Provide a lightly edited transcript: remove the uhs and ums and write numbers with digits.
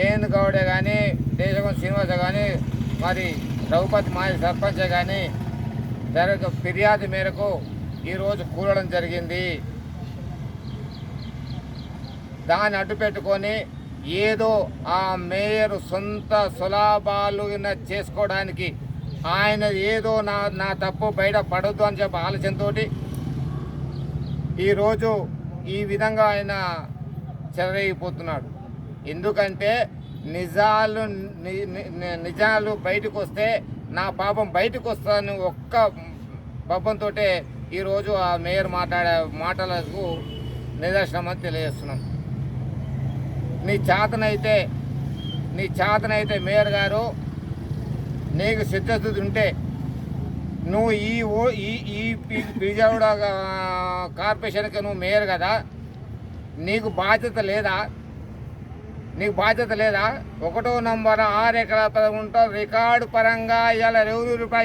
జయంత్ గౌడే కానీ, దేశం శ్రీనివాస కానీ, మరి రఘుపతి మాజీ సర్పంచ్ కానీ ఫిర్యాదు మేరకు ఈరోజు కూలడం జరిగింది. దాన్ని అడ్డు పెట్టుకొని ఏదో ఆ మేయర్ సొంత సులాభాలు చేసుకోవడానికి ఆయన ఏదో నా తప్పు బయట పడొద్దు అని చెప్పి ఆలోచనతో ఈరోజు ఈ విధంగా ఆయన చెలరేగిపోతున్నాడు. ఎందుకంటే నిజాలు బయటకు వస్తే నా పాపం బయటకు వస్తుందని ఒక్క పాపంతో ఈరోజు ఆ మేయర్ మాట్లాడే మాటలకు నిదర్శనం అని తెలియజేస్తున్నాం. నీ చేతనైతే మేయర్ గారు నీకు సిద్ధశుద్ధి ఉంటే నువ్వు ఈ విజయవాడ కార్పొరేషన్కి నువ్వు మేయర్ కదా, నీకు బాధ్యత లేదా? 1వ నంబర్ 6 ఎకరాల రికార్డు పరంగా ఇవాళ రెవెన్యూ రూపాయలు